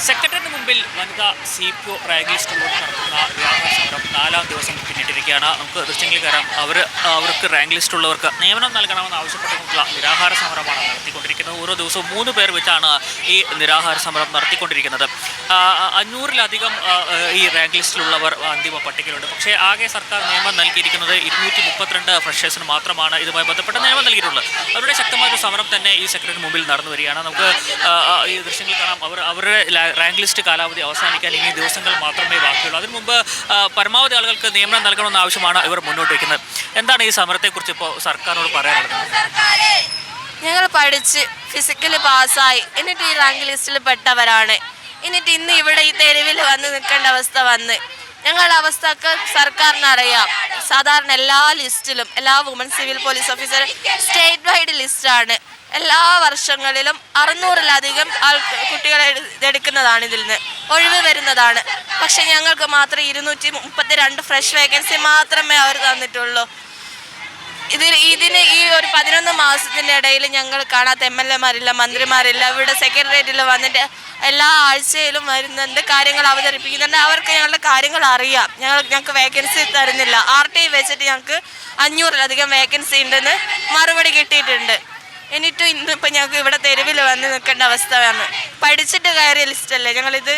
സെക്രട്ടറിന് മുമ്പിൽ വനിതാ CPO rank ലിസ്റ്റുള്ളവർ നടത്തുന്ന വ്യാപാര സമരം 4-ാം ദിവസം പിന്നിട്ടിരിക്കുകയാണ്. നമുക്ക് ദൃശ്യങ്ങളിൽ കയറാം. അവർക്ക് റാങ്ക് ലിസ്റ്റുള്ളവർക്ക് നിയമനം നൽകണമെന്ന് ആവശ്യപ്പെട്ടുകൊണ്ടുള്ള നിരാഹാര സമരമാണ് നടത്തിക്കൊണ്ടിരിക്കുന്നത്. ഓരോ ദിവസവും 3 പേർ വെച്ചാണ് ഈ നിരാഹാര സമരം നടത്തിക്കൊണ്ടിരിക്കുന്നത്. 500-ലധികം ഈ റാങ്ക് ലിസ്റ്റിലുള്ളവർ അന്തിമ പട്ടികയിലുണ്ട്. പക്ഷേ ആകെ സർക്കാർ നിയമം നൽകിയിരിക്കുന്നത് 232 ഫ്രഷേഴ്സിന് മാത്രമാണ് ഇതുമായി ബന്ധപ്പെട്ട നിയമം നൽകിയിട്ടുള്ളത്. അവരുടെ ശക്തമായ സമരം തന്നെ ഈ സെക്രട്ടറിന് മുമ്പിൽ നടന്നു വരികയാണ്. നമുക്ക് ഈ ദൃശ്യങ്ങളിൽ കാണാം. അവരുടെ റാങ്ക് ലിസ്റ്റ് കാലാവധി അവസാനിക്കാൻ ഇനി ദിവസങ്ങൾ മാത്രമേ ബാക്കിയുള്ളൂ. അതിനു മുമ്പ് പരമാവധി ആളുകൾക്ക് നിയമനം നൽകണമെന്ന ആവശ്യമാണ് ഇവർ മുന്നോട്ട് വയ്ക്കുന്നത്. എന്താണ് ഈ സമരത്തെക്കുറിച്ച് ഇപ്പോൾ സർക്കാരിനോട് പറയാനുള്ളത്? ഞങ്ങൾ പഠിച്ച് ഫിസിക്കലി പാസ്സായി എന്നിട്ട് ഈ റാങ്ക് ലിസ്റ്റിൽ പെട്ടവരാണ്. എന്നിട്ട് ഇന്ന് ഇവിടെ ഈ തെരുവിൽ വന്ന് നിൽക്കേണ്ട അവസ്ഥ വന്ന് ഞങ്ങളുടെ അവസ്ഥക്ക് സർക്കാരിനറിയാം. സാധാരണ എല്ലാ ലിസ്റ്റിലും എല്ലാ woman civil police officer statewide ലിസ്റ്റാണ്. എല്ലാ വർഷങ്ങളിലും 600-ലധികം കുട്ടികളെ എടുക്കുന്നതാണ്, ഇതിൽ നിന്ന് ഒഴിവ് വരുന്നതാണ്. പക്ഷെ ഞങ്ങൾക്ക് മാത്രം 232 ഫ്രഷ് വേക്കൻസി മാത്രമേ അവർ തന്നിട്ടുള്ളൂ. ഇതിന് ഈ ഒരു 11 മാസത്തിൻ്റെ ഇടയിൽ ഞങ്ങൾ കാണാത്ത MLA-മാരില്ല, മന്ത്രിമാരില്ല. ഇവിടെ സെക്രട്ടേറിയറ്റിൽ വന്നിട്ട് എല്ലാ ആഴ്ചയിലും വരുന്നുണ്ട്, കാര്യങ്ങൾ അവതരിപ്പിക്കുന്നുണ്ട്. അവർക്ക് ഞങ്ങളുടെ കാര്യങ്ങൾ അറിയാം. ഞങ്ങൾക്ക് വേക്കൻസി തരുന്നില്ല. RTI വെച്ചിട്ട് ഞങ്ങൾക്ക് 500-ലധികം വേക്കൻസി ഉണ്ടെന്ന് മറുപടി കിട്ടിയിട്ടുണ്ട്. എന്നിട്ടും ഇന്നിപ്പോൾ ഞങ്ങൾക്ക് ഇവിടെ തെരുവിൽ വന്ന് നിൽക്കേണ്ട അവസ്ഥയാണ്. പഠിച്ചിട്ട് കയറിയ ലിസ്റ്റല്ലേ ഞങ്ങളിത്.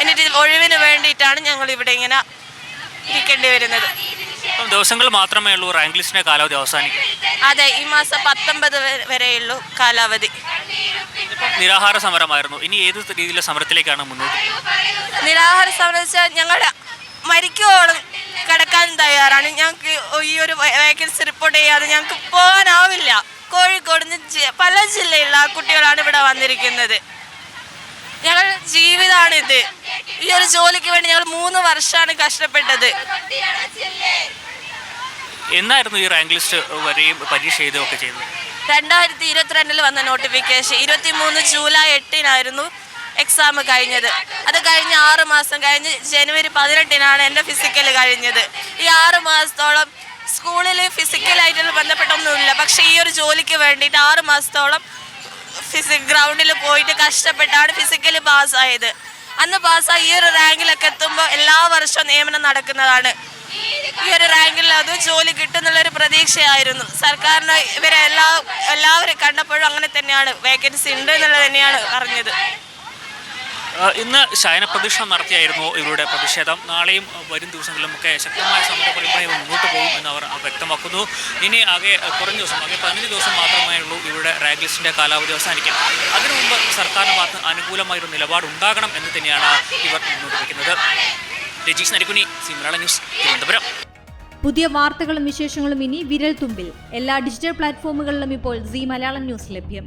എന്നിട്ട് ഒഴിവിന് വേണ്ടിയിട്ടാണ് ഞങ്ങൾ ഇവിടെ ഇങ്ങനെ ഇരിക്കേണ്ടി വരുന്നത്. ദിവസങ്ങൾ മാത്രമേ ഉള്ളൂ റാങ്ക് ലിസ്റ്റിന്റെ കാലാവധി അവസാനിക്കും. അതെ, ഈ മാസം 19 വരെയുള്ളൂ കാലാവധി. നിരാഹാര സമരമായിരുന്നു. ഇനി ഏത് രീതിയിലുള്ള സമരത്തിലേക്കാണ് മുന്നോട്ട്? നിരാഹാര സമരം വെച്ചാൽ ഞങ്ങൾ മരിക്കോളം കിടക്കാനും തയ്യാറാണ്. ഞങ്ങൾക്ക് ഈ ഒരു വേക്കൻസി റിപ്പോർട്ട് ചെയ്യാതെ ഞങ്ങൾക്ക് പോകാനാവില്ല. കോഴിക്കോട് പല ജില്ലയിലുള്ള കുട്ടികളാണ് ഇവിടെ വന്നിരിക്കുന്നത്. ഞങ്ങളുടെ ജീവിതമാണിത്. ഈ ഒരു ജോലിക്ക് വേണ്ടി ഞങ്ങൾ 3 വർഷമാണ് കഷ്ടപ്പെട്ടത്. എന്നായിരുന്നു ഈ റാങ്ക് ലിസ്റ്റ് വരെയും പരീക്ഷ എഴുതുകയൊക്കെ ചെയ്തത്? 2022 വന്ന നോട്ടിഫിക്കേഷൻ 23 ജൂലൈ 8-നായിരുന്നു എക്സാം കഴിഞ്ഞത്. അത് കഴിഞ്ഞ് 6 മാസം കഴിഞ്ഞ് ജനുവരി 18-നാണ് എൻ്റെ ഫിസിക്കൽ കഴിഞ്ഞത്. ഈ 6 മാസത്തോളം സ്കൂളിൽ ഫിസിക്കലായിട്ടുള്ള ബന്ധപ്പെട്ടൊന്നുമില്ല. പക്ഷേ ഈ ഒരു ജോലിക്ക് വേണ്ടിയിട്ട് 6 മാസത്തോളം ഗ്രൗണ്ടിൽ പോയിട്ട് കഷ്ടപ്പെട്ടാണ് ഫിസിക്കലി പാസ്സായത്. അന്ന് പാസ്സായി ഈ ഒരു റാങ്കിലൊക്കെ എത്തുമ്പോൾ എല്ലാ വർഷവും നിയമനം നടക്കുന്നതാണ്. ഈ ഒരു റാങ്കിൽ അത് ജോലി കിട്ടുന്നുള്ളൊരു പ്രതീക്ഷയായിരുന്നു. സർക്കാരിന് എല്ലാവരും കണ്ടപ്പോഴും അങ്ങനെ തന്നെയാണ്, വേക്കൻസി ഉണ്ട് എന്നുള്ളത് തന്നെയാണ് അറിഞ്ഞത്. ഇന്ന് ശയനപ്രദക്ഷിണം നടത്തിയായിരുന്നു ഇവരുടെ പ്രതിഷേധം. നാളെയും വരും ദിവസങ്ങളിലുമൊക്കെ ശക്തമായ സമരപരിപാടികൾ മുന്നോട്ട് പോകും എന്ന് അവർ വ്യക്തമാക്കുന്നു. ഇനി ആകെ കുറഞ്ഞ ദിവസം, ആകെ 15 ദിവസം മാത്രമേ ഉള്ളൂ ഇവരുടെ റാങ്ക് ലിസ്റ്റിൻ്റെ കാലാവധി അവസാനിക്കാൻ. അതിനു മുമ്പ് സർക്കാരിന് ഭാഗത്ത് അനുകൂലമായൊരു നിലപാടുണ്ടാകണം എന്ന് തന്നെയാണ് ഇവർ മുന്നോട്ട് വയ്ക്കുന്നത്. Rajeesh Narikkuni, C Malayalam news, Thiruvananthapuram. പുതിയ വാർത്തകളും വിശേഷങ്ങളും ഇനി വിരൽ തുമ്പിൽ. എല്ലാ ഡിജിറ്റൽ പ്ലാറ്റ്ഫോമുകളിലും ഇപ്പോൾ സി മലയാളം ന്യൂസ് ലഭ്യം.